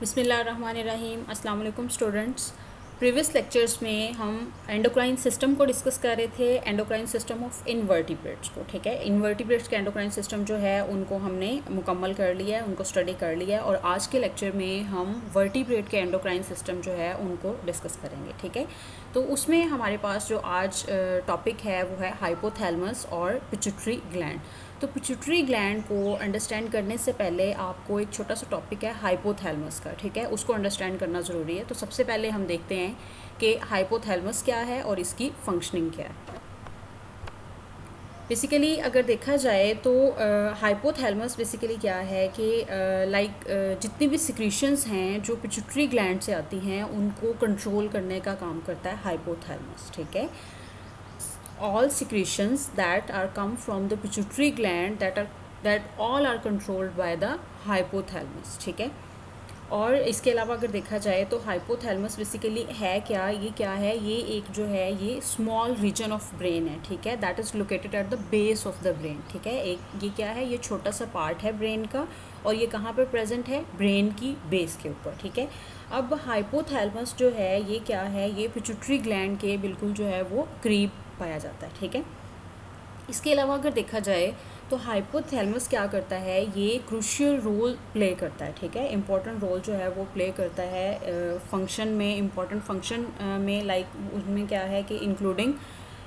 बिस्मिल्लाहिर्रहमानिर्रहीम। अस्सलाम वालेकुम स्टूडेंट्स। प्रीवियस लेक्चर्स में हम एंडोक्राइन सिस्टम को डिस्कस कर रहे थे, एंडोक्राइन सिस्टम ऑफ इनवर्टिब्रेट्स को। ठीक है, इनवर्टिब्रेट्स के एंडोक्राइन सिस्टम जो है उनको हमने मुकम्मल कर लिया है, उनको स्टडी कर लिया है। और आज के लेक्चर में हम वर्टिब्रेट के एंडोक्राइन सिस्टम जो है उनको डिस्कस करेंगे। ठीक है, तो उसमें हमारे पास जो आज टॉपिक है वो है हाइपोथैलेमस और पिट्यूटरी ग्लैंड। तो पिट्यूटरी ग्लैंड को अंडरस्टैंड करने से पहले आपको एक छोटा सा टॉपिक है हाइपोथैलेमस का। ठीक है, उसको अंडरस्टैंड करना ज़रूरी है। तो सबसे पहले हम देखते हैं कि हाइपोथैलेमस क्या है और इसकी फंक्शनिंग क्या है। बेसिकली अगर देखा जाए तो हाइपोथैलेमस बेसिकली क्या है कि जितनी भी सिक्रीशंस हैं जो पिट्यूटरी ग्लैंड से आती हैं उनको कंट्रोल करने का काम करता है हाइपोथैलेमस। ठीक है, all secretions that are come from the pituitary gland that all are controlled by the hypothalamus। ठीक है, और इसके अलावा अगर देखा जाए तो हाइपोथैलेमस बेसिकली है क्या, ये एक जो है ये स्मॉल रीजन ऑफ ब्रेन है। ठीक है, that is located at the base of the brain. ठीक है, एक ये क्या है, ये छोटा सा पार्ट है ब्रेन का और ये कहाँ पे प्रेजेंट है, ब्रेन की बेस के ऊपर। ठीक है, अब हाइपोथैलेमस जो है ये क्या है, ये पिट्यूटरी ग्लैंड के बिल्कुल जो है वो करीब पाया जाता है। ठीक है, इसके अलावा अगर देखा जाए तो हाइपोथैलेमस क्या करता है, ये क्रूशियल रोल प्ले करता है। ठीक है, इंपॉर्टेंट रोल जो है वो प्ले करता है फंक्शन में, इंपॉर्टेंट फंक्शन में उसमें क्या है कि इंक्लूडिंग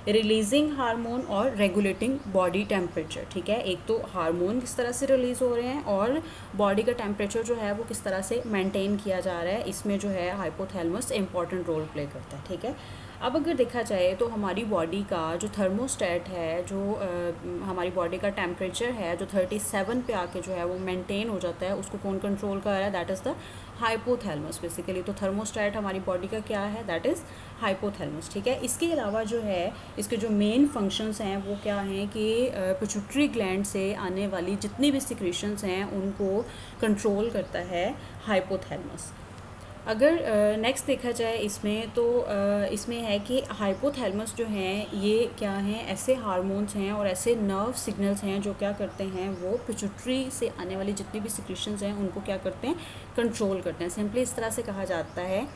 रिलीजिंग हार्मोन और रेगुलेटिंग बॉडी टेम्परेचर। ठीक है, एक तो हार्मोन किस तरह से रिलीज़ हो रहे हैं और बॉडी का टेम्परेचर जो है वो किस तरह से मेंटेन किया जा रहा है, इसमें जो है हाइपोथैलेमस इंपॉर्टेंट रोल प्ले करता है। ठीक है, अब अगर देखा जाए तो हमारी बॉडी का जो थर्मोस्टेट है, जो हमारी बॉडी का टेम्परेचर है जो 37 पे आके जो है वो मेंटेन हो जाता है, उसको कौन कंट्रोल कर रहा है, that is the hypothalamus basically. तो थर्मोस्टेट हमारी बॉडी का क्या है, दैट इज़ हाइपोथैलेमस। ठीक है, इसके अलावा जो है इसके जो मेन फंक्शंस हैं वो क्या हैं कि पिट्यूटरी ग्लैंड से आने वाली जितनी भी सिक्रीशंस हैं उनको कंट्रोल करता है हाइपोथैलेमस। अगर नेक्स्ट देखा जाए इसमें तो इसमें है कि हाइपोथैलेमस जो हैं ये क्या हैं, ऐसे हार्मोन्स हैं और ऐसे नर्व सिग्नल्स हैं जो क्या करते हैं, वो पिट्यूटरी से आने वाली जितनी भी सिक्रीशंस हैं उनको क्या करते हैं, कंट्रोल करते हैं। सिंपली इस तरह से कहा जाता है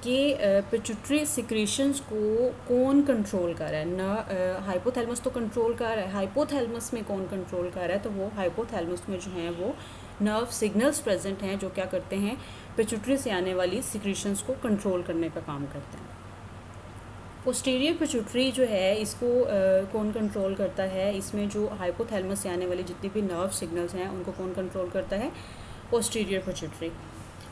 कि पिट्यूटरी सिक्रीशंस को कौन कंट्रोल कर रहा है, न हाइपोथैलेमस तो कंट्रोल कर रहा है, हाइपोथैलेमस में कौन कंट्रोल कर रहा है, तो वो हाइपोथैलेमस में जो हैं वो नर्व सिग्नल्स प्रेजेंट हैं जो क्या करते हैं, पिट्यूटरी से आने वाली सिक्रीशंस को कंट्रोल करने का काम करते हैं। पोस्टीरियर पिट्यूटरी जो है इसको कौन कंट्रोल करता है, इसमें जो हाइपोथैलेमस से आने वाली जितनी भी नर्व सिग्नल्स हैं उनको कौन कंट्रोल करता है, पोस्टीरियर पिट्यूटरी।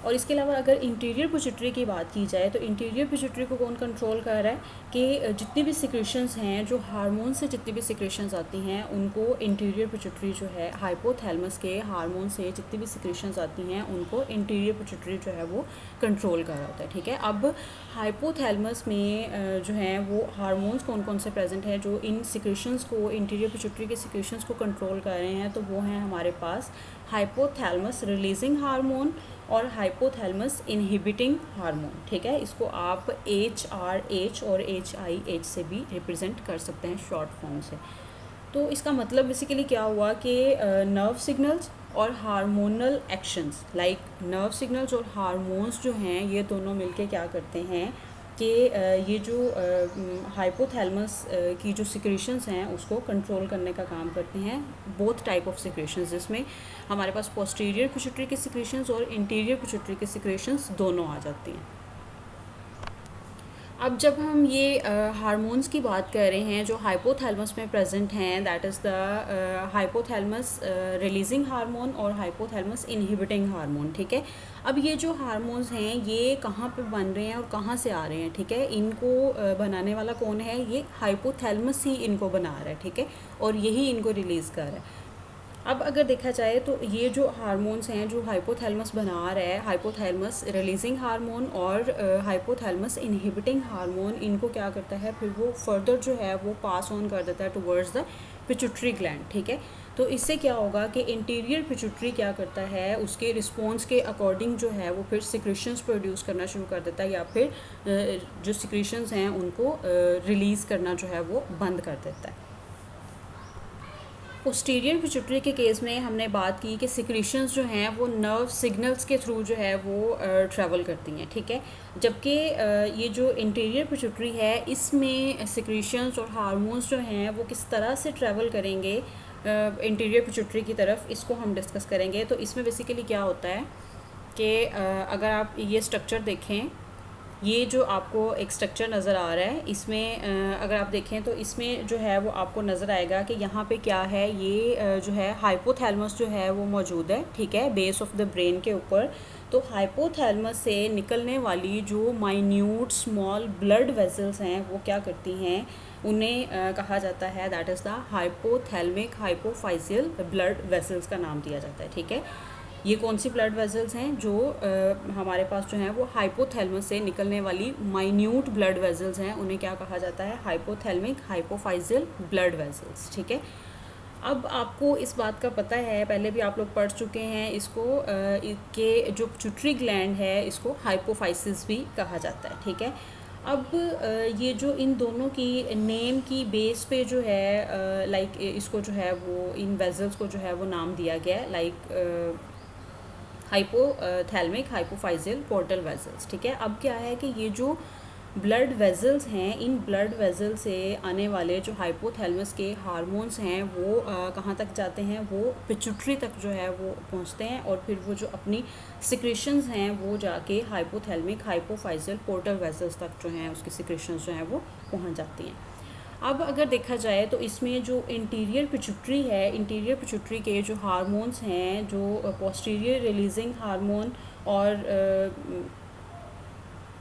और इसके अलावा अगर इंटीरियर पिट्यूटरी की बात की जाए तो इंटीरियर पिट्यूटरी को कौन कंट्रोल कर रहा है कि जितनी भी सिक्रीशंस हैं, जो हार्मोन से जितनी भी सिक्रीशंस आती हैं उनको इंटीरियर पिट्यूटरी जो है, हाइपोथैलेमस के हार्मोन से जितनी भी सिक्रीशंस आती हैं उनको इंटीरियर पिट्यूटरी जो है वो कंट्रोल कर रहा होता है। ठीक है, अब हाइपोथैलेमस में जो है वो हार्मोन्स कौन कौन से प्रेजेंट हैं जो इन सिक्रीशंस को, इंटीरियर पिट्यूटरी के सिक्रीशंस को कंट्रोल कर रहे हैं, तो वो हैं हमारे पास हाइपोथैलेमस रिलीजिंग हार्मोन और हाइपोथैलेमस इनहिबिटिंग हार्मोन। ठीक है, इसको आप HRH और HIH से भी रिप्रेजेंट कर सकते हैं शॉर्ट फॉर्म से। तो इसका मतलब बेसिकली क्या हुआ कि नर्व सिग्नल्स और हार्मोनल एक्शंस, नर्व सिग्नल्स और हार्मोन्स जो हैं ये दोनों मिलके क्या करते हैं कि ये जो हाइपोथैलेमस की जो सिक्रीशंस हैं उसको कंट्रोल करने का काम करते हैं। बोथ टाइप ऑफ सिक्रीशंस, जिसमें हमारे पास पोस्टीरियर पिट्यूटरी के सिक्रीशंस और इंटीरियर पिट्यूटरी के सिक्रीशंस दोनों आ जाती हैं। अब जब हम ये हार्मोन्स की बात कर रहे हैं जो हाइपोथैलेमस में प्रेजेंट हैं, that is the hypothalamus releasing hormone और हाइपोथैलेमस इनहिबिटिंग हार्मोन। ठीक है, अब ये जो हार्मोन्स हैं ये कहाँ पे बन रहे हैं और कहाँ से आ रहे हैं, ठीक है, इनको बनाने वाला कौन है, ये हाइपोथैलेमस ही इनको बना रहा है। ठीक है, और यही इनको रिलीज़ कर रहा है। अब अगर देखा जाए तो ये जो हार्मोन्स हैं जो हाइपोथैलेमस बना रहा है, हाइपोथैलेमस रिलीजिंग हार्मोन और हाइपोथैलेमस इनहिबिटिंग हार्मोन, इनको क्या करता है फिर वो फर्दर जो है वो पास ऑन कर देता है टुवर्ड्स द पिट्यूटरी ग्लैंड। ठीक है, तो इससे क्या होगा कि इंटीरियर पिट्यूटरी क्या करता है, उसके रिस्पॉन्स के अकॉर्डिंग जो है वो फिर सिक्रीशंस प्रोड्यूस करना शुरू कर देता है या फिर जो सिक्रीशंस हैं उनको रिलीज़ करना जो है वो बंद कर देता है। पोस्टीरियर पिट्यूटरी के केस में हमने बात की कि सिक्रीशंस जो हैं वो नर्व सिग्नल्स के थ्रू जो है वो ट्रैवल करती हैं, ठीक है। जबकि ये जो इंटीरियर पिट्यूटरी है इसमें सिक्रीशंस और हार्मोन्स जो हैं वो किस तरह से ट्रैवल करेंगे इंटीरियर पिट्यूटरी की तरफ, इसको हम डिस्कस करेंगे। तो इसमें बेसिकली क्या होता है कि अगर आप ये स्ट्रक्चर देखें, ये जो आपको एक स्ट्रक्चर नज़र आ रहा है, इसमें अगर आप देखें तो इसमें जो है वो आपको नज़र आएगा कि यहाँ पे क्या है, ये जो है हाइपोथैलेमस जो है वो मौजूद है, ठीक है, बेस ऑफ द ब्रेन के ऊपर। तो हाइपोथैलेमस से निकलने वाली जो माइन्यूट स्मॉल ब्लड वेसल्स हैं वो क्या करती हैं, उन्हें कहा जाता है that is the hypothalamic hypophyseal blood vessels का नाम दिया जाता है, ठीक है। ये कौन सी ब्लड वेसल्स हैं जो हमारे पास जो हैं वो हाइपोथैलेमस से निकलने वाली माइन्यूट ब्लड वेसल्स हैं, उन्हें क्या कहा जाता है, हाइपोथैलेमिक हाइपोफाइजियल ब्लड वेसल्स, ठीक है। अब आपको इस बात का पता है, पहले भी आप लोग पढ़ चुके हैं इसको, कि जो पिट्यूटरी ग्लैंड है इसको हाइपोफाइसिस भी कहा जाता है, ठीक है। अब ये जो इन दोनों की नेम की बेस पे जो है लाइक इसको जो है वो इन वेसल्स को जो है वो नाम दिया गया है, like hypothalamic hypophyseal portal vessels, ठीक है। अब क्या है कि ये जो ब्लड वेसल्स हैं, इन ब्लड वेसल से आने वाले जो हाइपोथैलेमस के हार्मोन्स हैं वो कहाँ तक जाते हैं, वो पिट्यूटरी तक जो है वो पहुँचते हैं, और फिर वो जो अपनी सिक्रेशंस हैं वो जाके हाइपोथैलेमिक हाइपोफाइजियल पोर्टल वेसल्स तक जो हैं उसकी सिक्रेशंस जो हैं वो पहुँच जाती हैं। अब अगर देखा जाए तो इसमें जो इंटीरियर पिट्यूटरी है, इंटीरियर पिट्यूटरी के जो हार्मोन्स हैं, जो पोस्टीरियर रिलीजिंग हार्मोन और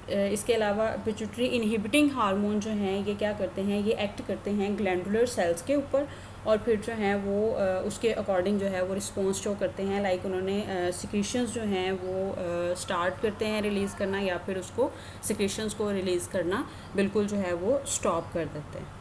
इसके अलावा पिट्यूटरी इनहिबिटिंग हार्मोन जो हैं ये क्या करते हैं, ये एक्ट करते हैं ग्लैंडुलर सेल्स के ऊपर, और फिर जो हैं वो उसके अकॉर्डिंग जो है वो रिस्पॉन्स शो करते हैं, लाइक उन्होंने सिक्रीशंस जो हैं वो स्टार्ट करते हैं रिलीज़ करना, या फिर उसको सिक्रीशंस को रिलीज़ करना बिल्कुल जो है वो स्टॉप कर देते हैं।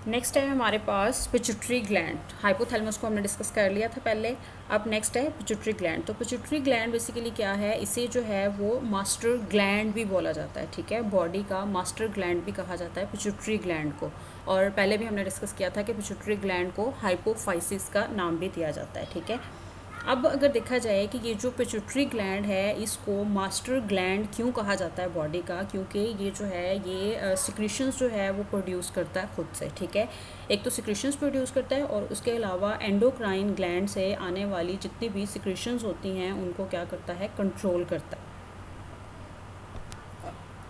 नेक्स्ट है हमारे पास पिट्यूटरी ग्लैंड। हाइपोथैलेमस को हमने डिस्कस कर लिया था पहले, अब नेक्स्ट है पिट्यूटरी ग्लैंड। तो पिट्यूटरी ग्लैंड बेसिकली क्या है, इसे जो है वो मास्टर ग्लैंड भी बोला जाता है, ठीक है, बॉडी का मास्टर ग्लैंड भी कहा जाता है पिट्यूटरी ग्लैंड को, और पहले भी हमने डिस्कस किया था कि पिट्यूटरी ग्लैंड को हाइपोफाइसिस का नाम भी दिया जाता है, ठीक है। अब अगर देखा जाए कि ये जो पिट्यूटरी ग्लैंड है इसको मास्टर ग्लैंड क्यों कहा जाता है बॉडी का, क्योंकि ये जो है ये सिक्रीशंस जो है वो प्रोड्यूस करता है खुद से, ठीक है। एक तो सिक्रीशंस प्रोड्यूस करता है, और उसके अलावा एंडोक्राइन ग्लैंड से आने वाली जितनी भी सिक्रीशंस होती हैं उनको क्या करता है, कंट्रोल करता है,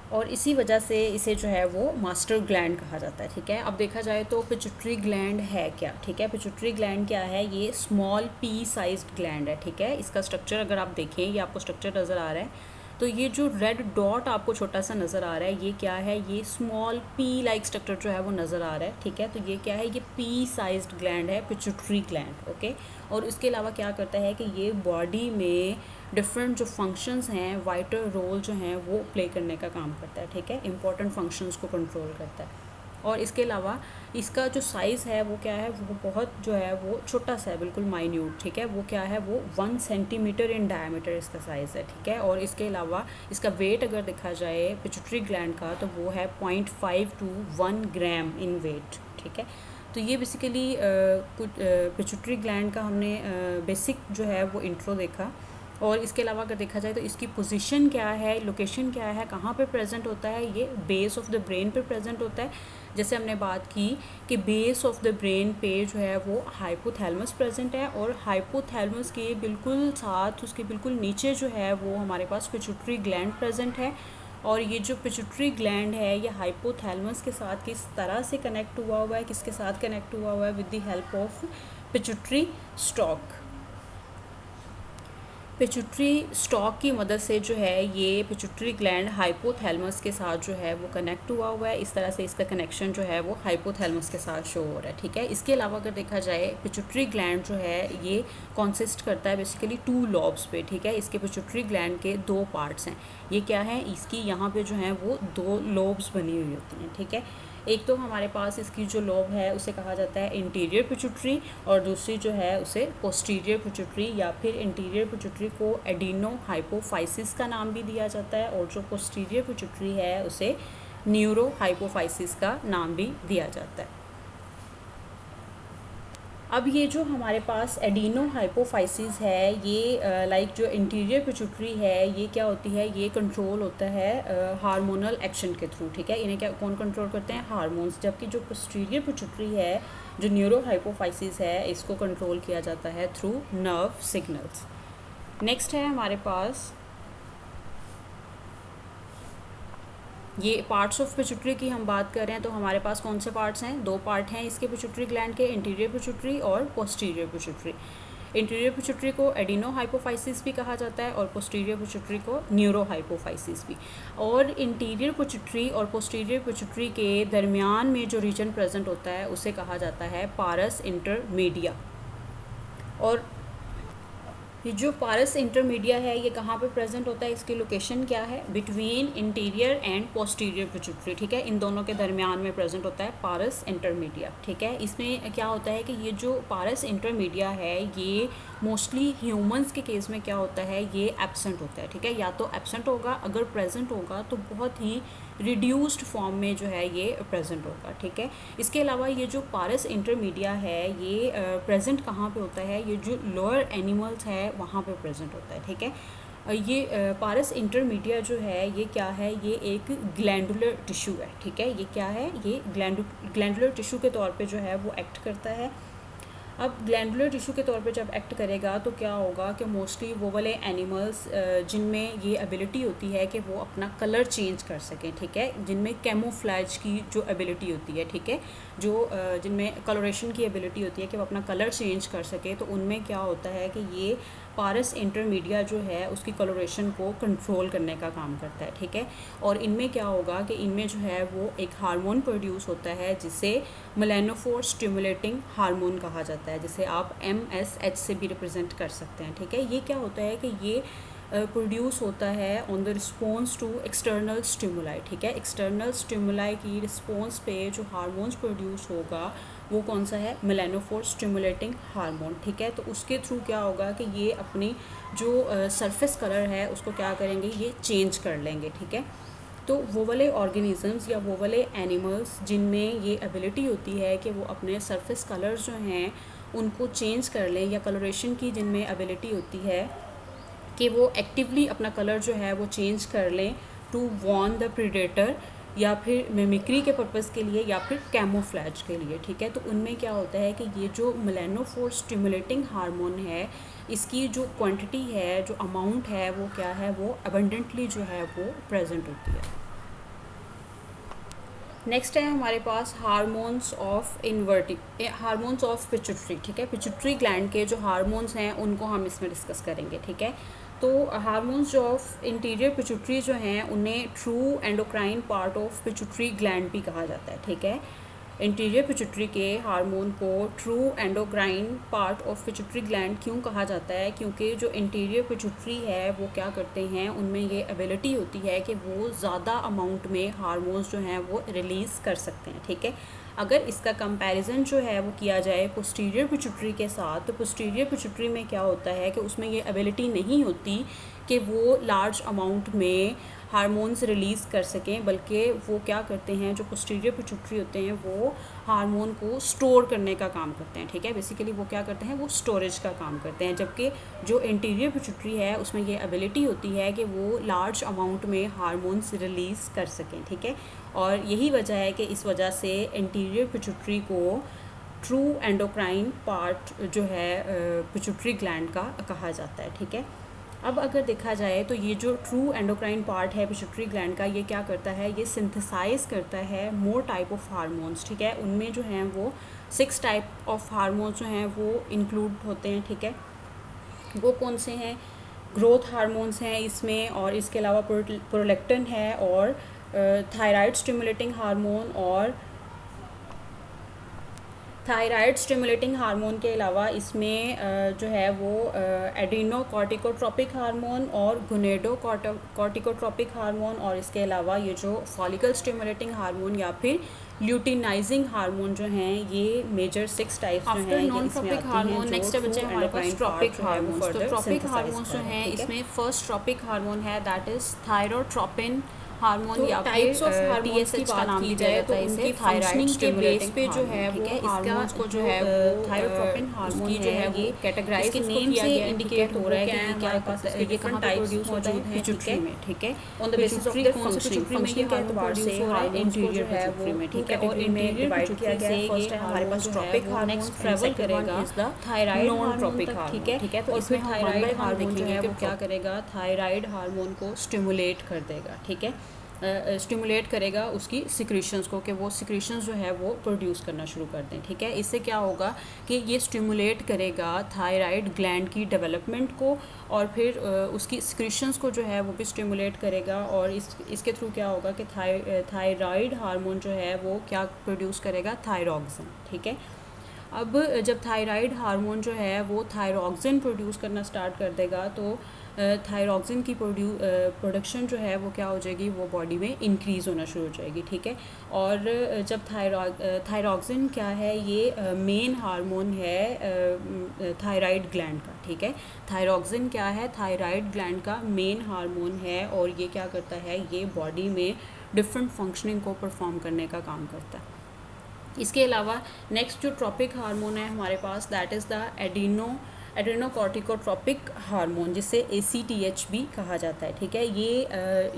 और इसी वजह से इसे जो है वो मास्टर ग्लैंड कहा जाता है, ठीक है। अब देखा जाए तो पिट्यूटरी ग्लैंड है क्या, ठीक है। पिट्यूटरी ग्लैंड क्या है, ये स्मॉल पी साइज्ड ग्लैंड है, ठीक है। इसका स्ट्रक्चर अगर आप देखें, ये आपको स्ट्रक्चर नज़र आ रहा है, तो ये जो रेड डॉट आपको छोटा सा नज़र आ रहा है ये क्या है, ये स्मॉल पी लाइक स्ट्रक्चर जो है वो नज़र आ रहा है, ठीक है। तो ये क्या है, ये पी साइज्ड ग्लैंड है, पिट्यूटरी ग्लैंड, ओके। और इसके अलावा क्या करता है कि ये बॉडी में डिफरेंट जो फंक्शंस हैं, वाइटल रोल जो हैं वो प्ले करने का काम करता है, ठीक है, इंपॉर्टेंट फंक्शंस को कंट्रोल करता है। और इसके अलावा इसका जो साइज़ है वो क्या है, वो बहुत जो है वो छोटा सा है, बिल्कुल माइन्यूट, ठीक है। वो क्या है, वो 1 सेंटीमीटर इन डायमीटर इसका साइज़ है, ठीक है। और इसके अलावा इसका वेट अगर देखा जाए पिट्यूटरी ग्लैंड का, तो वो है 0.5 to 1 ग्राम इन वेट, ठीक है। तो ये बेसिकली कुछ पिट्यूटरी ग्लैंड का हमने बेसिक जो है वो इंट्रो देखा। और इसके अलावा अगर देखा जाए तो इसकी पोजीशन क्या है, लोकेशन क्या है, कहाँ पे प्रेजेंट होता है, ये बेस ऑफ द ब्रेन पे प्रेजेंट होता है। जैसे हमने बात की कि बेस ऑफ द ब्रेन पे जो है वो हाइपोथैलेमस प्रेजेंट है, और हाइपोथैलेमस के बिल्कुल साथ उसके बिल्कुल नीचे जो है वो हमारे पास पिट्यूटरी ग्लैंड प्रेजेंट है। और ये जो पिट्यूटरी ग्लैंड है ये हाइपोथैलेमस के साथ किस तरह से कनेक्ट हुआ है, किसके साथ कनेक्ट हुआ है, with the help of pituitary stock. Pituitary stock की मदद से जो है ये पिट्यूटरी ग्लैंड हाइपोथैलेमस के साथ जो है वो कनेक्ट हुआ है। इस तरह से इसका कनेक्शन जो है वो हाइपोथैलेमस के साथ शो हो रहा है, ठीक है। इसके अलावा अगर देखा जाए पिट्यूटरी ग्लैंड जो है ये कॉन्सिस्ट करता है बेसिकली 2 लॉब्स पे, ठीक है। इसके पिट्यूटरी ग्लैंड के 2 पार्ट्स हैं। ये क्या है, इसकी यहाँ पे जो है वो 2 लोब्स बनी हुई होती हैं, ठीक है। एक तो हमारे पास इसकी जो लोब है उसे कहा जाता है इंटीरियर पिट्यूटरी, और दूसरी जो है उसे पोस्टीरियर पिट्यूटरी, या फिर इंटीरियर पिट्यूटरी को एडिनो हाइपोफाइसिस का नाम भी दिया जाता है, और जो पोस्टीरियर पिट्यूटरी है उसे न्यूरो हाइपोफाइसिस का नाम भी दिया जाता है। अब ये जो हमारे पास एडिनो हाइपोफाइसिस है ये लाइक जो इंटीरियर पिट्यूटरी है ये क्या होती है, ये कंट्रोल होता है हार्मोनल एक्शन के थ्रू, ठीक है। इन्हें क्या कौन कंट्रोल करते हैं, हार्मोन्स। जबकि जो पोस्टीरियर पिट्यूटरी है, जो न्यूरो हाइपोफाइसिस है, इसको कंट्रोल किया जाता है थ्रू नर्व सिग्नल्स। नेक्स्ट है हमारे पास ये पार्ट्स ऑफ पिट्यूटरी की हम बात कर रहे हैं, तो हमारे पास कौन से पार्ट्स हैं, 2 पार्ट हैं इसके पिट्यूटरी ग्लैंड के, इंटीरियर पिट्यूटरी और पोस्टीरियर पिट्यूटरी। इंटीरियर पिट्यूटरी को एडिनो हाइपोफाइसिस भी कहा जाता है और पोस्टीरियर पिट्यूटरी को न्यूरो हाइपोफाइसिस भी। और इंटीरियर पिट्यूटरी और पोस्टीरियर पिट्यूटरी के दरमियान में जो रीजन प्रेजेंट होता है उसे कहा जाता है पारस इंटरमीडिया। और ये जो पारस इंटरमीडिया है ये कहाँ पे प्रेजेंट होता है, इसकी लोकेशन क्या है, between interior and posterior pituitary, ठीक है। इन दोनों के दरमियान में प्रेजेंट होता है पारस इंटरमीडिया, ठीक है। इसमें क्या होता है कि ये जो पारस इंटरमीडिया है ये मोस्टली ह्यूमंस के केस में क्या होता है, ये एब्सेंट होता है, ठीक है। या तो एब्सेंट होगा, अगर प्रेजेंट होगा तो बहुत ही रिड्यूस्ड फॉर्म में जो है ये प्रेजेंट होगा, ठीक है। इसके अलावा ये जो पारस इंटरमीडिया है ये प्रेजेंट कहाँ पे होता है, ये जो लोअर एनिमल्स है वहाँ पे प्रेजेंट होता है, ठीक है। ये पारस इंटरमीडिया जो है ये क्या है, ये एक ग्लैंडुलर टिश्यू है, ठीक है। ये क्या है, ये ग्लैंडुलर टिश्यू के तौर पे जो है वो एक्ट करता है। अब ग्लैंडुलर टिश्यू के तौर पे जब एक्ट करेगा तो क्या होगा कि मोस्टली वो वाले एनिमल्स जिनमें ये एबिलिटी होती है कि वो अपना कलर चेंज कर सकें, ठीक है, जिनमें कैमोफ्लेज की जो एबिलिटी होती है, ठीक है, जो जिनमें कलरेशन की एबिलिटी होती है कि वो अपना कलर चेंज कर सके, तो उनमें क्या होता है कि ये पारस इंटरमीडिया जो है उसकी कलरेशन को कंट्रोल करने का काम करता है, ठीक है। और इनमें क्या होगा कि इनमें जो है वो एक हार्मोन प्रोड्यूस होता है जिसे मेलानोफोर स्टिमुलेटिंग हार्मोन कहा जाता है, जिसे आप MSH से भी रिप्रेजेंट कर सकते हैं, ठीक है। ये क्या होता है कि ये प्रोड्यूस होता है on the response to external stimuli, ठीक है। एक्सटर्नल स्टिमुलाई की रिस्पॉन्स पे जो हार्मोन्स प्रोड्यूस होगा वो कौन सा है, मेलानोफोर स्टिमुलेटिंग हार्मोन, ठीक है। तो उसके थ्रू क्या होगा कि ये अपनी जो सरफेस कलर है उसको क्या करेंगे, ये चेंज कर लेंगे, ठीक है। तो वो वाले ऑर्गेनिजम्स या वो वाले एनिमल्स जिनमें ये एबिलिटी होती है कि वो अपने सरफेस कलर्स जो हैं उनको चेंज कर लें, या कलरेशन की जिनमें एबिलिटी होती है कि वो एक्टिवली अपना कलर जो है वो चेंज कर लें टू वॉर्न द प्रीडेटर, या फिर मिमिक्री के पर्पज़ के लिए, या फिर कैमोफ्लेज के लिए, ठीक है। तो उनमें क्या होता है कि ये जो मेलानोफोर स्टिमुलेटिंग हार्मोन है इसकी जो क्वांटिटी है, जो अमाउंट है वो क्या है, वो अबंडेंटली जो है वो प्रेजेंट होती है। नेक्स्ट है हमारे पास hormones of hormones of pituitary, ठीक है। पिट्यूटरी ग्लैंड के जो हार्मोन्स हैं उनको हम इसमें डिस्कस करेंगे, ठीक है। तो हार्मोन्स जो ऑफ इंटीरियर पिट्यूटरी जो हैं उन्हें true endocrine part of pituitary gland भी कहा जाता है, ठीक है। इंटीरियर पिट्यूटरी के हार्मोन को true endocrine part of pituitary gland क्यों कहा जाता है, क्योंकि जो इंटीरियर पिट्यूटरी है वो क्या करते हैं, उनमें ये एबिलिटी होती है कि वो ज़्यादा अमाउंट में हार्मोन्स जो हैं वो रिलीज़ कर सकते हैं, ठीक है। अगर इसका कंपैरिजन जो है वो किया जाए पोस्टीरियर पिट्यूटरी के साथ, तो पोस्टीरियर पिट्यूटरी में क्या होता है कि उसमें ये एबिलिटी नहीं होती कि वो लार्ज अमाउंट में हार्मोन्स रिलीज़ कर सकें, बल्कि वो क्या करते हैं, जो पोस्टीरियर पिट्यूटरी होते हैं वो हार्मोन को स्टोर करने का काम करते हैं, ठीक है। बेसिकली वो क्या करते हैं, वो स्टोरेज का काम करते हैं, जबकि जो इंटीरियर पिट्यूटरी है उसमें ये एबिलिटी होती है कि वो लार्ज अमाउंट में हार्मोन्स रिलीज़ कर सकें, ठीक है। और यही वजह है कि इस वजह से इंटीरियर पिट्यूटरी को ट्रू एंडोक्राइन पार्ट जो है पिट्यूटरी ग्लैंड का कहा जाता है, ठीक है। अब अगर देखा जाए तो ये जो ट्रू एंडोक्राइन पार्ट है पिट्यूटरी ग्लैंड का, ये क्या करता है, ये सिंथेसाइज करता है मोर टाइप ऑफ हार्मोन्स, ठीक है। उनमें जो हैं वो 6 टाइप ऑफ हार्मोन्स जो हैं वो इंक्लूड होते हैं, ठीक है। वो कौन से हैं, ग्रोथ हार्मोन्स हैं इसमें, और इसके अलावा प्रोलेक्टिन है, और थायराइड स्टिमुलेटिंग हार्मोन, और थायराइड स्टिमुलेटिंग हार्मोन के अलावा इसमें जो है वो एड्रीनो कॉर्टिकोट्रोपिक हार्मोन और गुनेडो कॉर्टिकोट्रोपिक हार्मोन, और इसके अलावा ये जो फॉलिकल स्टिमुलेटिंग हार्मोन या फिर ल्यूटिनाइजिंग हार्मोन जो हैं, ये मेजर 6 टाइप्स जो हैं नॉन ट्रॉपिक हार्मोन। नेक्स्ट बचे हमारे पास ट्रॉपिक हार्मोन। तो ट्रॉपिक हार्मोन्स जो हैं इसमें फर्स्ट ट्रॉपिक हार्मोन है दैट इज थायरोट्रोपिन हार्मोन, या टाइप्स ऑफ TSH का नाम की दिया जाए जाता तो है उनकी इसे। थायराइड के बेस पे जो है ठीक है, वो हार्मोन्स को जो है थायरोट्रोपिन हार्मोन जो है ये कैटेगराइज इसके नेम से इंडिकेट हो रहा है कि ये क्या पास ये कहाँ पे प्रोड्यूस होता है, पिट्यूटरी में, ठीक है, on the basis of their functioning के एतबार से हार्मोन जो है वो में, ठीक है, कैटेगरी में डिवाइड किया गया है। फर्स्ट है हमारे पास ट्रॉपिक हार्मोन, नेक्स्ट ट्रैवल करेगा थायराइड नॉन ट्रॉपिक ट्रॉपिक ठीक है, ठीक है। तो और इसमें फिर थायराइड हार्मोन जो है वो क्या क्या करेगा, थायराइड हार्मोन को स्टिमुलेट कर देगा, ठीक है, स्टिमुलेट करेगा उसकी सिक्रीशंस को, कि वो सिक्रीशंस जो है वो प्रोड्यूस करना शुरू कर दें, ठीक है। इससे क्या होगा कि ये स्टिमुलेट करेगा थायराइड ग्लैंड की डेवलपमेंट को, और फिर उसकी सिक्रीशंस को जो है वो भी स्टिमुलेट करेगा, और इसके थ्रू क्या होगा कि थायराइड हार्मोन जो है वो क्या प्रोड्यूस करेगा, थायरॉक्सिन, ठीक है। अब जब थायराइड हार्मोन जो है वो थायरॉक्सिन प्रोड्यूस करना स्टार्ट कर देगा, तो थायरॉक्सिन की प्रोडक्शन जो है वो क्या हो जाएगी, वो बॉडी में इंक्रीज़ होना शुरू हो जाएगी, ठीक है। और जब थायरॉक्सिन क्या है, ये मेन हार्मोन है थायराइड ग्लैंड का, ठीक है। थायरॉक्सिन क्या है, थायराइड ग्लैंड का मेन हार्मोन है, और ये क्या करता है, ये बॉडी में डिफरेंट फंक्शनिंग को परफॉर्म करने का काम करता है। इसके अलावा नेक्स्ट जो ट्रॉपिक हार्मोन है हमारे पास, दैट इज़ द एड्रीनोकॉर्टिकोट्रोपिक हार्मोन, जिसे ACTH भी कहा जाता है, ठीक है।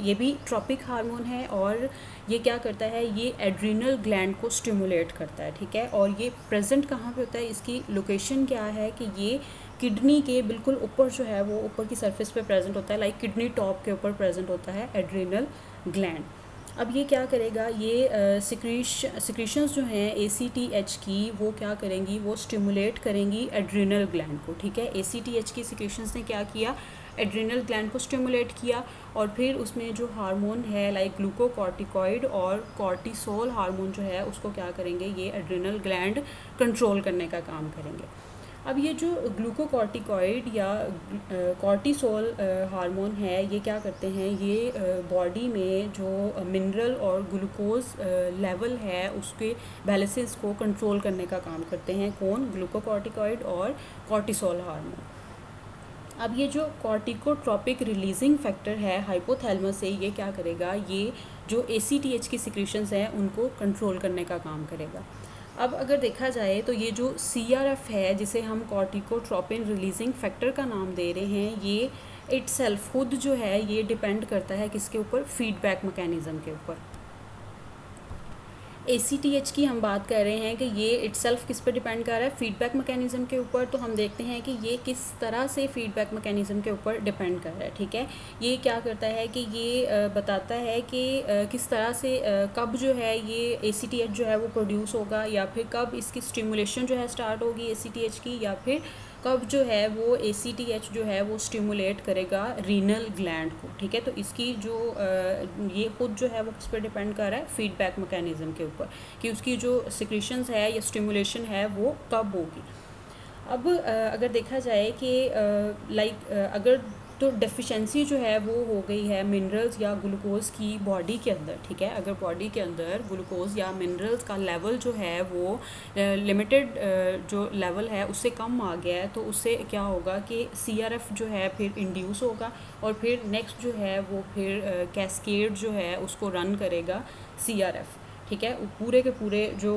ये भी ट्रॉपिक हार्मोन है, और ये क्या करता है, ये एड्रीनल ग्लैंड को स्टिमुलेट करता है, ठीक है। और ये प्रेजेंट कहाँ पे होता है, इसकी लोकेशन क्या है कि ये किडनी के बिल्कुल ऊपर जो है वो ऊपर की सरफेस पे प्रेजेंट होता है, लाइक किडनी टॉप के ऊपर प्रेजेंट होता है एड्रीनल ग्लैंड। अब ये क्या करेगा, ये सिक्रीशंस जो हैं ACTH की, वो क्या करेंगी, वो स्टिमुलेट करेंगी एड्रीनल ग्लैंड को, ठीक है। ACTH की सिक्रीशंस ने क्या किया, एड्रीनल ग्लैंड को स्टिमुलेट किया, और फिर उसमें जो हार्मोन है लाइक ग्लूकोकॉर्टिकॉइड और कॉर्टिसोल हार्मोन जो है उसको क्या करेंगे, ये एड्रीनल ग्लैंड कंट्रोल करने का काम करेंगे। अब ये जो ग्लूकोकॉर्टिकॉइड या कॉर्टिसोल हार्मोन है, ये क्या करते हैं, ये बॉडी में जो मिनरल और ग्लूकोज लेवल है उसके बैलेंसेस को कंट्रोल करने का काम करते हैं, कौन, ग्लूकोकॉर्टिकॉइड और कॉर्टिसोल हार्मोन। अब ये जो कॉर्टिकोट्रोपिक रिलीजिंग फैक्टर है हाइपोथैलेमस से, ये क्या करेगा, ये जो ACTH की सिक्रीशंस हैं उनको कंट्रोल करने का काम करेगा। अब अगर देखा जाए तो ये जो CRF है, जिसे हम कॉर्टिकोट्रोपिन रिलीजिंग फैक्टर का नाम दे रहे हैं, ये इटसेल्फ खुद जो है ये डिपेंड करता है किसके ऊपर, फीडबैक मैकेनिज़्म के ऊपर। ACTH की हम बात कर रहे हैं कि ये इटसेल्फ किस पर डिपेंड कर रहा है, फीडबैक मैकेनिज़्म के ऊपर। तो हम देखते हैं कि ये किस तरह से फीडबैक मैकेनिज़्म के ऊपर डिपेंड कर रहा है, ठीक है। ये क्या करता है कि ये बताता है कि किस तरह से कब जो है ये ACTH जो है वो प्रोड्यूस होगा, या फिर कब इसकी स्टिमुलेशन जो है स्टार्ट होगी ACTH की, या फिर कब जो है वो ACTH जो है वो स्टिमुलेट करेगा रीनल ग्लैंड को, ठीक है। तो इसकी जो ये खुद जो है वो किस पर डिपेंड कर रहा है, फीडबैक मैकेनिज़्म के ऊपर, कि उसकी जो सिक्रीशंस है या स्टिमुलेशन है वो कब होगी। अब अगर देखा जाए कि अगर तो डेफिशिएंसी जो है वो हो गई है मिनरल्स या ग्लूकोज की बॉडी के अंदर, ठीक है। अगर बॉडी के अंदर ग्लूकोज या मिनरल्स का लेवल जो है वो लिमिटेड जो लेवल है उससे कम आ गया है, तो उससे क्या होगा कि CRF जो है फिर इंड्यूस होगा, और फिर नेक्स्ट जो है वो फिर कैस्केड जो है उसको रन करेगा CRF, ठीक है। पूरे के पूरे जो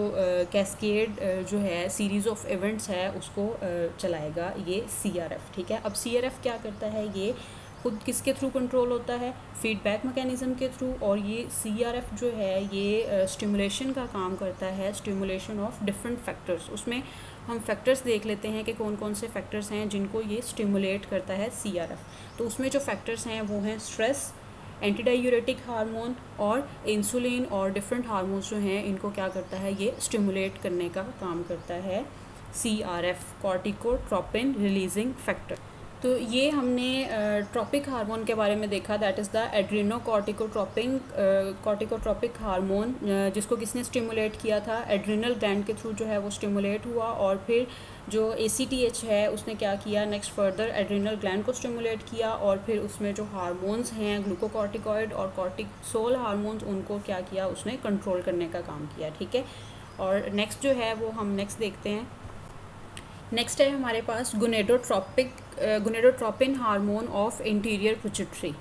कैस्केड जो है सीरीज़ ऑफ इवेंट्स है उसको चलाएगा ये CRF, ठीक है। अब CRF क्या करता है, ये खुद किसके थ्रू कंट्रोल होता है, फीडबैक मैकेनिज़्म के थ्रू, और ये CRF जो है ये स्टिमुलेशन का काम करता है, स्टिमुलेशन ऑफ डिफरेंट फैक्टर्स। उसमें हम फैक्टर्स देख लेते हैं कि कौन कौन से फैक्टर्स हैं जिनको ये स्टिमुलेट करता है CRF। तो उसमें जो फैक्टर्स हैं वो हैं स्ट्रेस, एंटीडायूरेटिक हार्मोन और इंसुलिन, और डिफरेंट हार्मोन्स जो हैं इनको क्या करता है, ये स्टिमुलेट करने का काम करता है CRF, कॉर्टिकोट्रोपिन रिलीजिंग फैक्टर। तो ये हमने ट्रॉपिक हार्मोन के बारे में देखा, that is the corticotropic hormone, जिसको किसने स्टिमुलेट किया था, एड्रिनल ग्लैंड के थ्रू जो है वो स्टिमुलेट हुआ, और फिर जो ACTH है उसने क्या किया, नेक्स्ट फर्दर एड्रिनल ग्लैंड को स्टिमुलेट किया, और फिर उसमें जो हार्मोन्स हैं ग्लूकोकॉर्टिकॉइड और कॉर्टिसोल हार्मोन्स, उनको क्या किया, उसने कंट्रोल करने का काम किया, ठीक है। और नेक्स्ट जो है वो हम नेक्स्ट देखते हैं। नेक्स्ट है हमारे पास गुनेडोट्रोपिन हार्मोन ऑफ इंटीरियर पिट्यूटरी।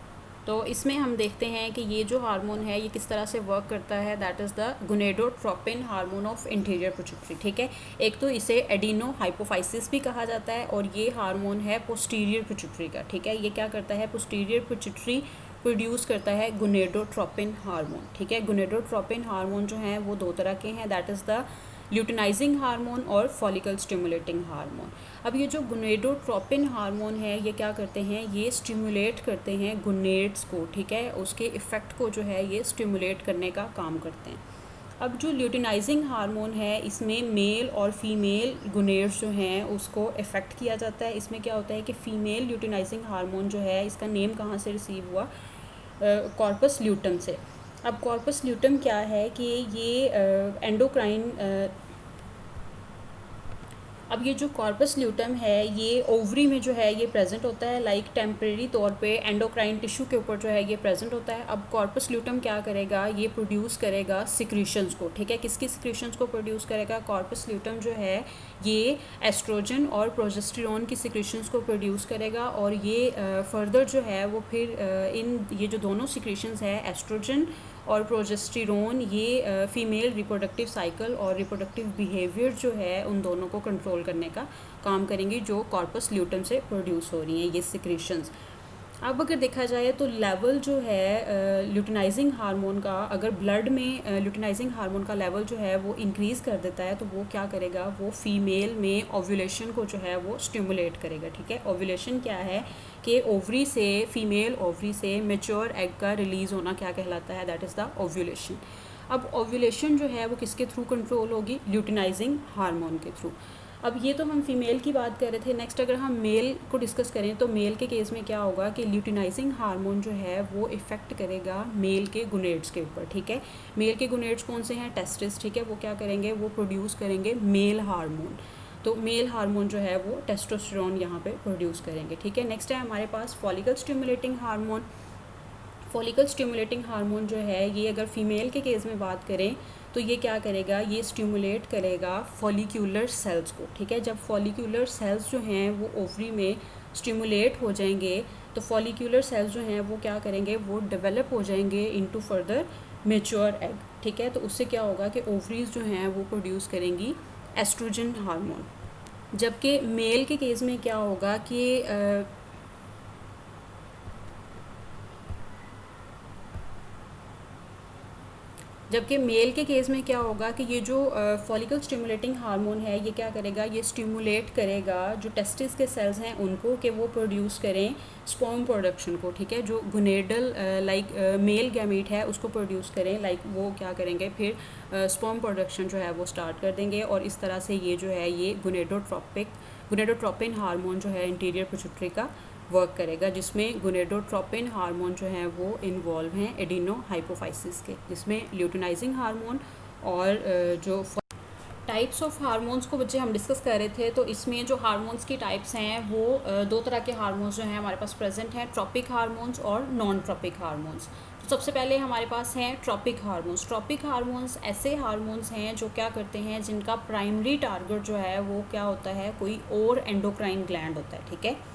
तो इसमें हम देखते हैं कि ये जो हार्मोन है ये किस तरह से वर्क करता है, that is the gonadotropin hormone of interior pituitary, ठीक है। एक तो इसे एडिनो हाइपोफाइसिस भी कहा जाता है, और ये हार्मोन है पोस्टीरियर पिट्यूटरी का, ठीक है। ये क्या करता है, पोस्टीरियर पिट्यूटरी प्रोड्यूस करता है गुनेडोट्रोपिन हार्मोन, ठीक है। गुनेडोट्रोपिन हार्मोन जो हैं वो दो तरह के हैं, that is the luteinizing hormone और फॉलिकल स्टिमुलेटिंग हार्मोन। अब ये जो गुनेडोट्रोपिन हार्मोन है ये क्या करते हैं, ये स्टिमुलेट करते हैं गुनेड्स को, ठीक है, उसके इफ़ेक्ट को जो है ये स्टिमुलेट करने का काम करते हैं। अब जो ल्यूटिनाइजिंग हार्मोन है इसमें मेल और फीमेल गुनेड्स जो हैं उसको इफ़ेक्ट किया जाता है। इसमें क्या होता है कि फ़ीमेल ल्यूटिनाइजिंग हार्मोन जो है इसका नेम कहाँ से रिसीव हुआ, कॉर्पस ल्यूटम से। अब कॉर्पस ल्यूटम क्या है कि ये एंडोक्राइन, अब ये जो कॉर्पस ल्यूटम है ये ओवरी में जो है ये प्रेजेंट होता है, लाइक टेम्परेरी तौर पे एंडोक्राइन टिश्यू के ऊपर जो है ये प्रेजेंट होता है। अब कॉर्पस ल्यूटम क्या करेगा, ये प्रोड्यूस करेगा सिक्रीशंस को, ठीक है। किसकी सिक्रीशंस को प्रोड्यूस करेगा, कॉर्पस ल्यूटम जो है ये एस्ट्रोजन और प्रोजेस्टेरोन की सिक्रीशंस को प्रोड्यूस करेगा, और ये फर्दर जो है वो फिर ये जो दोनों सिक्रीशंस है एस्ट्रोजन और प्रोजेस्टेरोन, ये फ़ीमेल रिप्रोडक्टिव साइकिल और रिप्रोडक्टिव बिहेवियर जो है उन दोनों को कंट्रोल करने का काम करेंगी, जो कॉर्पस ल्यूटम से प्रोड्यूस हो रही हैं ये सिक्रीशंस। अब अगर देखा जाए तो लेवल जो है ल्यूटिनाइजिंग हार्मोन का, अगर ब्लड में ल्यूटिनाइजिंग हार्मोन का लेवल जो है वो इंक्रीज़ कर देता है तो वो क्या करेगा, वो फीमेल में ओव्यूलेशन को जो है वो स्टिमुलेट करेगा, ठीक है। ओव्यूलेशन क्या है कि ओवरी से, फीमेल ओवरी से मेच्योर एग का रिलीज़ होना क्या कहलाता है, दैट इज़ द ओव्यूलेशन। अब ओव्यूलेशन जो है वो किसके थ्रू कंट्रोल होगी, ल्यूटिनाइजिंग हार्मोन के थ्रू। अब ये तो हम फीमेल की बात कर रहे थे, नेक्स्ट अगर हम मेल को डिस्कस करें तो मेल के केस में क्या होगा कि ल्यूटिनाइजिंग हार्मोन जो है वो इफ़ेक्ट करेगा मेल के गुनेड्स के ऊपर, ठीक है। मेल के गुनेड्स कौन से हैं, टेस्टिस, ठीक है। वो क्या करेंगे, वो प्रोड्यूस करेंगे मेल हार्मोन, तो मेल हार्मोन जो है वो टेस्टोस्टेरोन यहाँ पे प्रोड्यूस करेंगे, ठीक है। नेक्स्ट है हमारे पास follicle stimulating hormone. Follicle stimulating hormone जो है ये अगर फीमेल के केस में बात करें तो ये क्या करेगा, ये स्टिमुलेट करेगा फॉलिक्यूलर सेल्स को, ठीक है। जब फॉलिक्यूलर सेल्स जो हैं वो ओवरी में स्टिमुलेट हो जाएंगे तो फॉलिक्यूलर सेल्स जो हैं वो क्या करेंगे, वो डेवलप हो जाएंगे इनटू फर्दर मेच्योर एग, ठीक है। तो उससे क्या होगा कि ओवरीज जो हैं वो प्रोड्यूस करेंगी एस्ट्रोजन हार्मोन। जबकि मेल के केस में क्या होगा कि जबकि मेल के केस में क्या होगा कि ये जो फॉलिकल स्टिमुलेटिंग हार्मोन है ये क्या करेगा, ये स्टिमुलेट करेगा जो टेस्टिस के सेल्स हैं उनको कि वो प्रोड्यूस करें स्पर्म प्रोडक्शन को, ठीक है। जो गुनेडल लाइक मेल गैमीट है उसको प्रोड्यूस करें, लाइक वो क्या करेंगे फिर स्पर्म प्रोडक्शन जो है वो स्टार्ट कर देंगे, और इस तरह से ये जो है ये गुनेडोट्रोपिन हार्मोन जो है इंटीरियर पिट्यूटरी का वर्क करेगा, जिसमें गुनेडोट्रोपिन हार्मोन जो है वो इन्वॉल्व हैं एडिनो हाइपोफाइसिस के, जिसमें ल्यूटिनाइजिंग हार्मोन और जो टाइप्स ऑफ हार्मोन्स को बच्चे हम डिस्कस कर रहे थे। तो इसमें जो हार्मोन्स की टाइप्स हैं वो दो तरह के हार्मोन्स जो हैं हमारे पास प्रेजेंट हैं, ट्रॉपिक हार्मोन्स और नॉन ट्रॉपिक हार्मोन्स। तो सबसे पहले हमारे पास हैं ट्रॉपिक हार्मोन्स। ट्रॉपिक हार्मोन्स ऐसे हार्मोन्स हैं जो क्या करते हैं, जिनका प्राइमरी टारगेट जो है वो क्या होता है, कोई और एंडोक्राइन ग्लैंड होता है, ठीक है।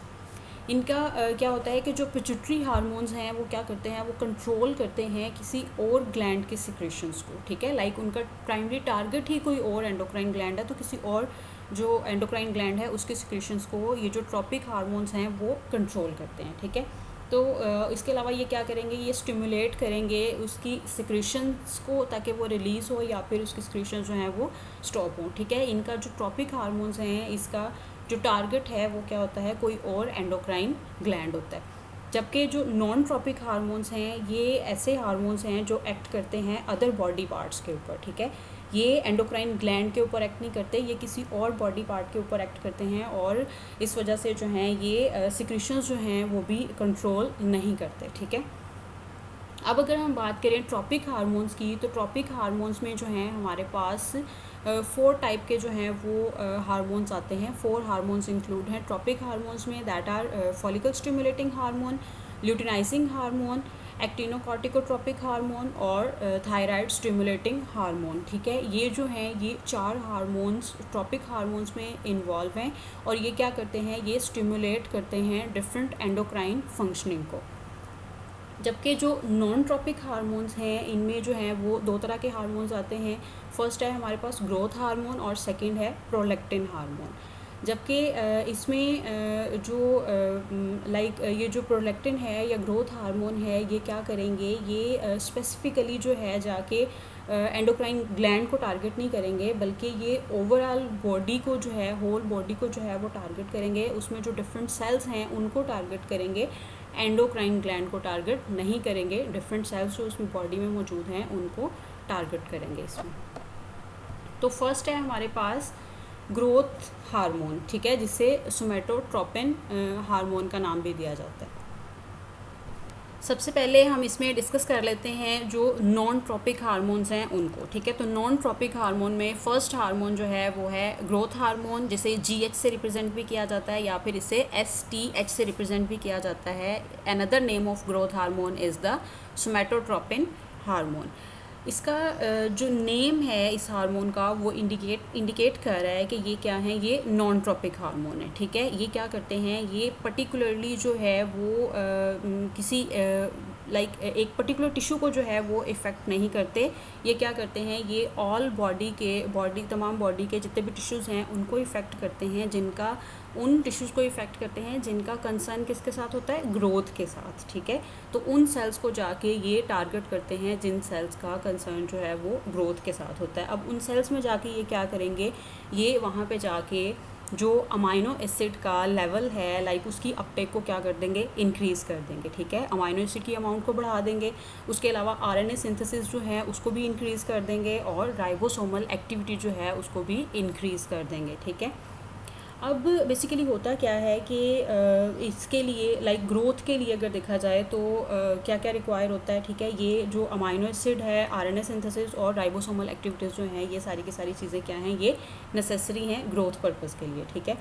इनका क्या होता है कि जो पिट्यूटरी हार्मोन्स हैं वो क्या करते हैं, वो कंट्रोल करते हैं किसी और ग्लैंड के सिक्रेशंस को, ठीक है। लाइक उनका प्राइमरी टारगेट ही कोई और एंडोक्राइन ग्लैंड है, तो किसी और जो एंडोक्राइन ग्लैंड है उसके सिक्रेशंस को ये जो ट्रॉपिक हार्मोन्स हैं वो कंट्रोल करते हैं, ठीक है। तो इसके अलावा ये क्या करेंगे, ये स्टिमुलेट करेंगे उसकी सिक्रेशंस को ताकि वो रिलीज़ हो या फिर उसकी सिक्रेशंस जो हैं वो स्टॉप हों, ठीक है। इनका जो ट्रॉपिक हार्मोन्स हैं इसका जो टारगेट है वो क्या होता है, कोई और एंडोक्राइन ग्लैंड होता है। जबकि जो नॉन ट्रॉपिक हार्मोन्स हैं ये ऐसे हार्मोन्स हैं जो एक्ट करते हैं अदर बॉडी पार्ट्स के ऊपर, ठीक है। ये एंडोक्राइन ग्लैंड के ऊपर एक्ट नहीं करते, ये किसी और बॉडी पार्ट के ऊपर एक्ट करते हैं, और इस वजह से जो हैं ये सिक्रीशंस जो हैं वो भी कंट्रोल नहीं करते, ठीक है। अब अगर हम बात करें ट्रॉपिक हार्मोन्स की, तो ट्रॉपिक हार्मोन्स में जो हैं हमारे पास 4 टाइप के जो हैं वो हार्मोन्स आते हैं। 4 हार्मोन्स इंक्लूड हैं ट्रॉपिक हार्मोन्स में, that are follicle stimulating hormone, luteinizing hormone, adrenocorticotropic hormone और थायराइड स्टिमुलेटिंग हार्मोन, ठीक है। ये जो हैं ये 4 हार्मोन्स ट्रॉपिक हार्मोन्स में इन्वॉल्व हैं, और ये क्या करते हैं, ये स्टिमुलेट करते हैं डिफरेंट एंडोक्राइन फंक्शनिंग को। जबकि जो नॉन ट्रॉपिक हार्मोन्स हैं इनमें जो हैं वो 2 तरह के हार्मोन्स आते हैं। फर्स्ट है हमारे पास ग्रोथ हार्मोन और सेकंड है प्रोलैक्टिन हार्मोन। जबकि इसमें जो ये जो प्रोलैक्टिन है या ग्रोथ हार्मोन है, ये क्या करेंगे, ये स्पेसिफिकली जो है जाके एंडोक्राइन ग्लैंड को टारगेट नहीं करेंगे, बल्कि ये ओवरऑल बॉडी को जो है, होल बॉडी को जो है वो टारगेट करेंगे। उसमें जो डिफरेंट सेल्स हैं उनको टारगेट करेंगे, एंडोक्राइन ग्लैंड को टारगेट नहीं करेंगे। डिफरेंट सेल्स जो उसमें बॉडी में मौजूद हैं उनको टारगेट करेंगे इसमें। तो फर्स्ट है हमारे पास ग्रोथ हार्मोन, ठीक है, जिसे सोमेटोट्रोपिन हार्मोन का नाम भी दिया जाता है। सबसे पहले हम इसमें डिस्कस कर लेते हैं जो नॉन ट्रॉपिक हार्मोन्स हैं उनको, ठीक है। तो नॉन ट्रॉपिक हार्मोन में फर्स्ट हार्मोन जो है वो है ग्रोथ हार्मोन, जिसे GH से रिप्रेजेंट भी किया जाता है या फिर इसे STH से रिप्रेजेंट भी किया जाता है। Another name of growth hormone is the somatotropin hormone. इसका जो नेम है इस हार्मोन का वो इंडिकेट कर रहा है कि ये क्या है, ये नॉन ट्रॉपिक हार्मोन है, ठीक है। ये क्या करते हैं, ये पर्टिकुलरली जो है वो किसी एक पर्टिकुलर टिश्यू को जो है वो इफ़ेक्ट नहीं करते। ये क्या करते हैं, ये ऑल तमाम बॉडी के जितने भी टिश्यूज़ हैं उनको इफ़ेक्ट करते हैं, उन टिश्यूज़ को इफ़ेक्ट करते हैं जिनका कंसर्न किसके साथ होता है, ग्रोथ के साथ, ठीक है। तो उन सेल्स को जाके ये टारगेट करते हैं जिन सेल्स का कंसर्न जो है वो ग्रोथ के साथ होता है। अब उन सेल्स में जाके ये क्या करेंगे, ये वहाँ पे जाके जो अमाइनो एसिड का लेवल है उसकी अपटेक को क्या कर देंगे, इंक्रीज़ कर देंगे, ठीक है। अमाइनो एसिड की अमाउंट को बढ़ा देंगे। उसके अलावा RNA सिंथेसिस जो है उसको भी इंक्रीज़ कर देंगे, और राइबोसोमल एक्टिविटी जो है उसको भी इंक्रीज़ कर देंगे, ठीक है। अब बेसिकली होता क्या है कि इसके लिए ग्रोथ के लिए अगर देखा जाए तो क्या क्या रिक्वायर होता है, ठीक है। ये जो अमाइनो एसिड है, RNA सिंथेसिस और राइबोसोमल एक्टिविटीज़ जो हैं, ये सारी की सारी चीज़ें क्या हैं, ये नेसेसरी हैं ग्रोथ पर्पज़ के लिए, ठीक है।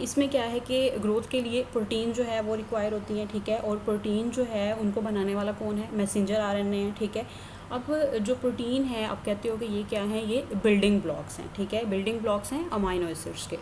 इसमें क्या है कि ग्रोथ के लिए प्रोटीन जो है वो रिक्वायर होती है, ठीक है। और प्रोटीन जो है उनको बनाने वाला कौन है, मैसेंजर RNA है, ठीक है। अब जो प्रोटीन है, आप कहते हो कि ये क्या है, ये बिल्डिंग ब्लॉक्स हैं, ठीक है। बिल्डिंग ब्लॉक्स हैं अमाइनो एसिड्स के।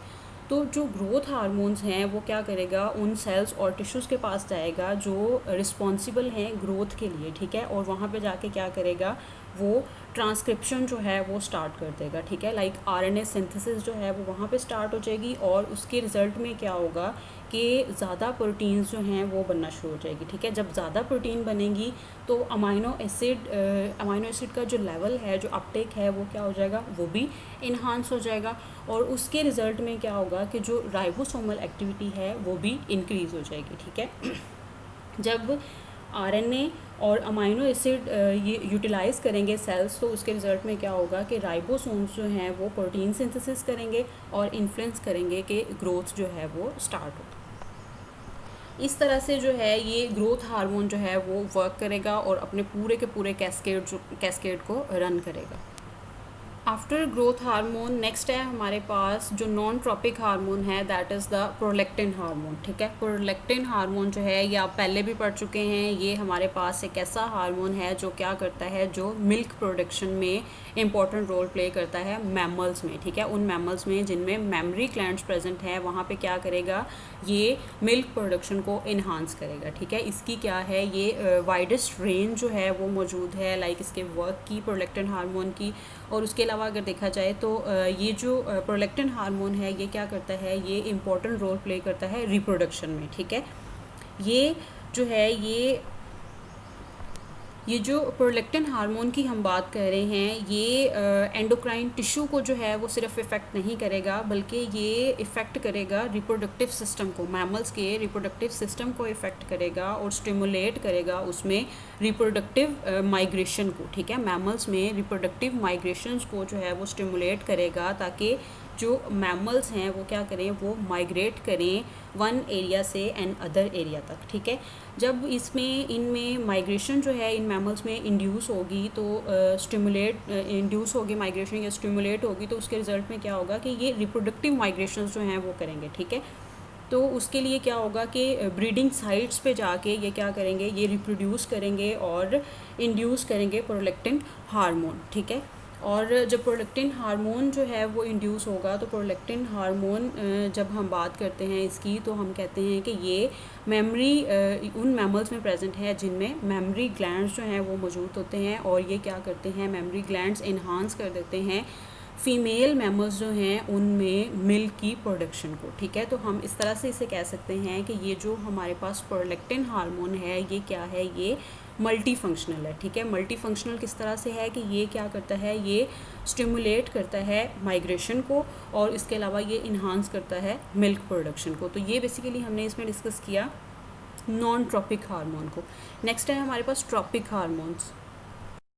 तो जो ग्रोथ हार्मोन्स हैं वो क्या करेगा, उन सेल्स और टिश्यूज़ के पास जाएगा जो रिस्पॉन्सिबल हैं ग्रोथ के लिए, ठीक है। और वहाँ पे जाके क्या करेगा, वो ट्रांसक्रिप्शन जो है वो स्टार्ट कर देगा, ठीक है। RNA सिंथेसिस जो है वो वहाँ पे स्टार्ट हो जाएगी, और उसके रिज़ल्ट में क्या होगा कि ज़्यादा प्रोटीन्स जो हैं वो बनना शुरू हो जाएगी, ठीक है। जब ज़्यादा प्रोटीन बनेगी तो अमाइनो एसिड का जो लेवल है, जो अपटेक है, वो क्या हो जाएगा, वो भी इन्हांस हो जाएगा। और उसके रिज़ल्ट में क्या होगा कि जो राइबोसोमल एक्टिविटी है वो भी इंक्रीज़ हो जाएगी, ठीक है। जब RNA और अमाइनो एसिड ये यूटिलाइज़ करेंगे सेल्स, तो उसके रिज़ल्ट में क्या होगा कि राइबोसोम्स जो हैं वो प्रोटीन सिंथेसिस करेंगे और इन्फ्लुएंस करेंगे कि ग्रोथ जो है वो स्टार्ट हो। इस तरह से जो है ये ग्रोथ हार्मोन जो है वो वर्क करेगा और अपने पूरे के पूरे कैस्केड को रन करेगा। आफ्टर ग्रोथ हार्मोन नेक्स्ट है हमारे पास जो नॉन ट्रॉपिक हार्मोन है, that is the prolactin hormone, ठीक है। प्रोलैक्टिन हार्मोन जो है ये आप पहले भी पढ़ चुके हैं। ये हमारे पास एक ऐसा हार्मोन है जो क्या करता है, जो मिल्क प्रोडक्शन में इम्पॉर्टेंट रोल प्ले करता है मैमल्स में, ठीक है। उन मैमल्स में जिनमें मेमरी ग्लैंड्स प्रेजेंट हैं, वहाँ पे क्या करेगा, ये मिल्क प्रोडक्शन को इन्हांस करेगा, ठीक है। इसकी क्या है, ये वाइडेस्ट रेंज जो है वो मौजूद है इसके वर्क की, प्रोलैक्टिन हार्मोन की। और उसके अलावा अगर देखा जाए तो ये जो प्रोलैक्टिन हार्मोन है ये क्या करता है, ये इम्पॉर्टेंट रोल प्ले करता है रिप्रोडक्शन में, ठीक है। ये जो है ये ये जो प्रोलैक्टिन हार्मोन की हम बात कर रहे हैं, ये एंडोक्राइन टिश्यू को जो है वो सिर्फ इफ़ेक्ट नहीं करेगा, बल्कि ये इफ़ेक्ट करेगा रिप्रोडक्टिव सिस्टम को, मैमल्स के रिप्रोडक्टिव सिस्टम को इफ़ेक्ट करेगा और स्टिमुलेट करेगा उसमें रिप्रोडक्टिव माइग्रेशन को, ठीक है। मैमल्स में रिप्रोडक्टिव माइग्रेशंस को जो है वो स्टिमुलेट करेगा, ताकि जो मैमल्स हैं वो क्या करें, वो माइग्रेट करें वन एरिया से एन अदर एरिया तक, ठीक है। जब इनमें माइग्रेशन जो है इन मैमल्स में इंड्यूस होगी, तो इंड्यूस होगी माइग्रेशन या स्टिमुलेट होगी, तो उसके रिज़ल्ट में क्या होगा कि ये रिप्रोडक्टिव माइग्रेशन जो हैं वो करेंगे, ठीक है। तो उसके लिए क्या होगा कि ब्रीडिंग साइट्स पे जाके ये क्या करेंगे, ये रिप्रोड्यूस करेंगे और इंड्यूस करेंगे प्रोलैक्टिन हार्मोन, ठीक है। और जब प्रोलैक्टिन हार्मोन जो है वो इंड्यूस होगा, तो प्रोलैक्टिन हार्मोन जब हम बात करते हैं इसकी, तो हम कहते हैं कि ये मेमोरी उन मैमल्स में प्रेजेंट है जिनमें मेमोरी ग्लैंड्स जो हैं वो मौजूद होते हैं, और ये क्या करते हैं, मेमोरी ग्लैंड्स इन्हांस कर देते हैं फ़ीमेल मैमल्स जो हैं उनमें मिल्क की प्रोडक्शन को, ठीक है। तो हम इस तरह से इसे कह सकते हैं कि ये जो हमारे पास प्रोलैक्टिन हार्मोन है, ये क्या है, ये मल्टी फंक्शनल है, ठीक है। मल्टी फंक्शनल किस तरह से है कि ये क्या करता है, ये स्टिमुलेट करता है माइग्रेशन को, और इसके अलावा ये इन्हांस करता है मिल्क प्रोडक्शन को। तो ये बेसिकली हमने इसमें डिस्कस किया नॉन ट्रॉपिक हार्मोन को। नेक्स्ट है हमारे पास ट्रॉपिक हार्मोन्स।